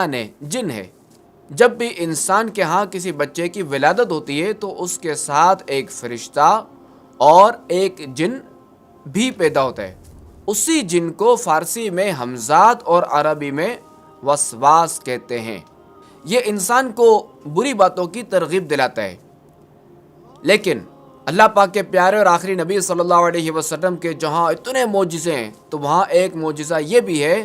جن ہے۔ جب بھی انسان کے ہاں کسی بچے کی ولادت ہوتی ہے تو اس کے ساتھ ایک فرشتہ اور ایک جن بھی پیدا ہوتا ہے۔ اسی جن کو فارسی میں حمزات اور عربی میں وسواس کہتے ہیں۔ یہ انسان کو بری باتوں کی ترغیب دلاتا ہے، لیکن اللہ پاک کے پیارے اور آخری نبی صلی اللہ علیہ وسلم کے جہاں اتنے معجزے ہیں تو وہاں ایک معجزہ یہ بھی ہے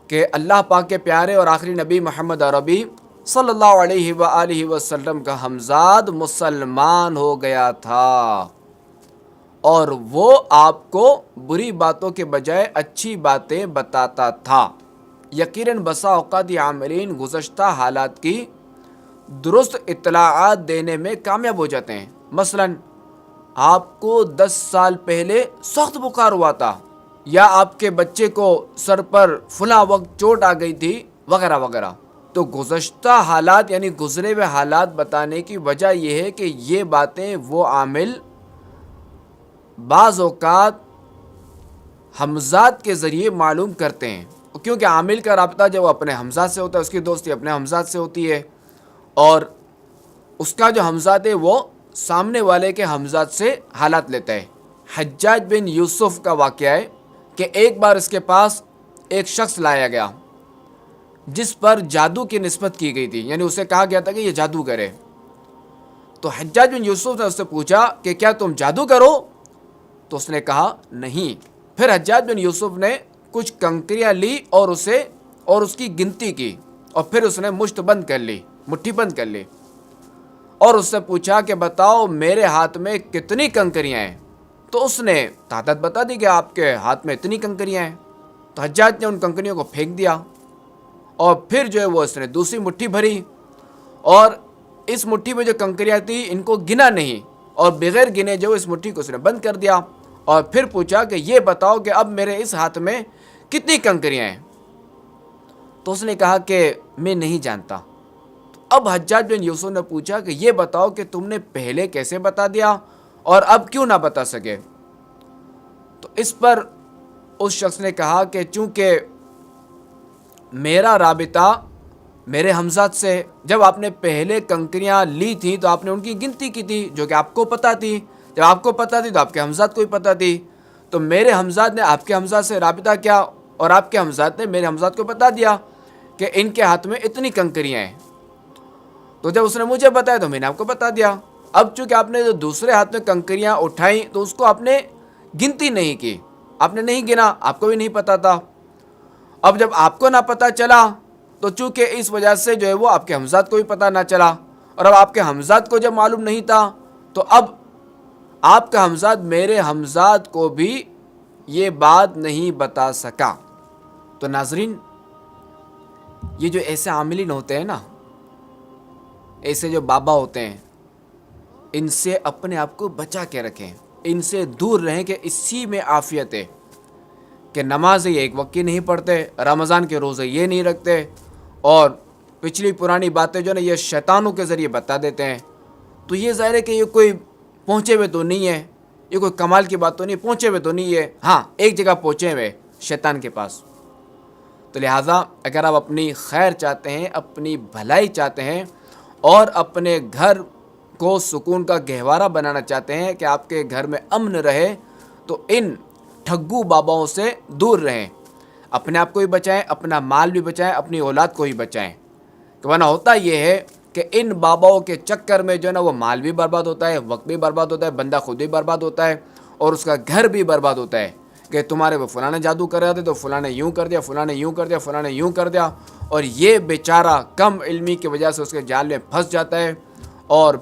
کہ اللہ پاک کے پیارے اور آخری نبی محمد عربی صلی اللہ علیہ وآلہ وسلم کا حمزاد مسلمان ہو گیا تھا، اور وہ آپ کو بری باتوں کے بجائے اچھی باتیں بتاتا تھا۔ یقیناً بسا اوقات یہ عاملین گزشتہ حالات کی درست اطلاعات دینے میں کامیاب ہو جاتے ہیں۔ مثلا آپ کو 10 سال پہلے سخت بخار ہوا تھا، یا آپ کے بچے کو سر پر فلاں وقت چوٹ آ گئی تھی، وغیرہ وغیرہ۔ تو گزشتہ حالات یعنی گزرے ہوئے حالات بتانے کی وجہ یہ ہے کہ یہ باتیں وہ عامل بعض اوقات حمزات کے ذریعے معلوم کرتے ہیں، کیونکہ عامل کا رابطہ جب وہ اپنے حمزات سے ہوتا ہے، اس کی دوستی اپنے حمزات سے ہوتی ہے، اور اس کا جو حمزات ہے وہ سامنے والے کے حمزات سے حالات لیتا ہے۔ حجاج بن یوسف کا واقعہ ہے کہ ایک بار اس کے پاس ایک شخص لایا گیا جس پر جادو کی نسبت کی گئی تھی، یعنی اسے کہا گیا تھا کہ یہ جادوگر ہے۔ تو حجاج بن یوسف نے اس سے پوچھا کہ کیا تم جادو کرو؟ تو اس نے کہا نہیں۔ پھر حجاج بن یوسف نے کچھ کنکریاں لی اور اس کی گنتی کی، اور پھر اس نے مٹھی بند کر لی، اور اس سے پوچھا کہ بتاؤ میرے ہاتھ میں کتنی کنکریاں ہیں؟ تو اس نے تعداد بتا دی کہ آپ کے ہاتھ میں اتنی کنکریاں ہیں۔ تو حجاج نے ان کنکریوں کو پھینک دیا، اور پھر جو ہے وہ اس نے دوسری مٹھی بھری، اور اس مٹھی میں جو کنکریاں تھیں ان کو گنا نہیں، اور بغیر گنے جو اس مٹھی کو اس نے بند کر دیا، اور پھر پوچھا کہ یہ بتاؤ کہ اب میرے اس ہاتھ میں کتنی کنکریاں ہیں؟ تو اس نے کہا کہ میں نہیں جانتا۔ تو اب حجاج بن یوسف نے پوچھا کہ یہ بتاؤ کہ تم نے پہلے کیسے بتا دیا اور اب کیوں نہ بتا سکے؟ تو اس پر اس شخص نے کہا کہ چونکہ میرا رابطہ میرے حمزات سے، جب آپ نے پہلے کنکریاں لی تھیں تو آپ نے ان کی گنتی کی تھی جو کہ آپ کو پتہ تھی، جب آپ کو پتہ تھی تو آپ کے حمزات کو بھی پتہ تھی، تو میرے حمزات نے آپ کے حمزات سے رابطہ کیا، اور آپ کے حمزات نے میرے حمزات کو بتا دیا کہ ان کے ہاتھ میں اتنی کنکریاں ہیں۔ تو جب اس نے مجھے بتایا تو میں نے آپ کو بتا دیا۔ اب چونکہ آپ نے جو دوسرے ہاتھ میں کنکریاں اٹھائیں تو اس کو آپ نے گنتی نہیں کی، آپ نے نہیں گنا، آپ کو بھی نہیں پتا تھا۔ اب جب آپ کو نہ پتہ چلا تو چونکہ اس وجہ سے جو ہے وہ آپ کے حمزات کو بھی پتہ نہ چلا، اور اب آپ کے حمزات کو جب معلوم نہیں تھا تو اب آپ کا حمزات میرے حمزات کو بھی یہ بات نہیں بتا سکا۔ تو ناظرین، یہ جو ایسے عاملین ہوتے ہیں نا، ایسے جو بابا ہوتے ہیں، ان سے اپنے آپ کو بچا کے رکھیں، ان سے دور رہیں، کہ اسی میں عافیت ہے کہ نماز یہ ایک وقت کی نہیں پڑھتے، رمضان کے روزے یہ نہیں رکھتے، اور پچھلی پرانی باتیں جو نا یہ شیطانوں کے ذریعے بتا دیتے ہیں۔ تو یہ ظاہر ہے کہ یہ کوئی پہنچے ہوئے تو نہیں ہے، یہ کوئی کمال کی بات تو نہیں، پہنچے ہوئے تو نہیں ہے، ہاں ایک جگہ پہنچے ہوئے شیطان کے پاس۔ تو لہٰذا اگر آپ اپنی خیر چاہتے ہیں، اپنی بھلائی چاہتے ہیں، اور اپنے گھر کو سکون کا گہوارہ بنانا چاہتے ہیں کہ آپ کے گھر میں امن رہے، تو ان ٹھگو باباؤں سے دور رہیں، اپنے آپ کو بھی بچائیں، اپنا مال بھی بچائیں، اپنی اولاد کو بھی بچائیں، کہ ورنہ ہوتا یہ ہے کہ ان باباؤں کے چکر میں جو ہے نا وہ مال بھی برباد ہوتا ہے، وقت بھی برباد ہوتا ہے، بندہ خود بھی برباد ہوتا ہے، اور اس کا گھر بھی برباد ہوتا ہے کہ تمہارے وہ فلاں نے جادو کر رہے تھے تو فلاں نے یوں کر دیا، فلاں نے یوں کر دیا، فلاں نے یوں کر دیا، اور یہ بیچارہ کم علمی کی وجہ سے اس کے جال میں پھنس جاتا ہے، اور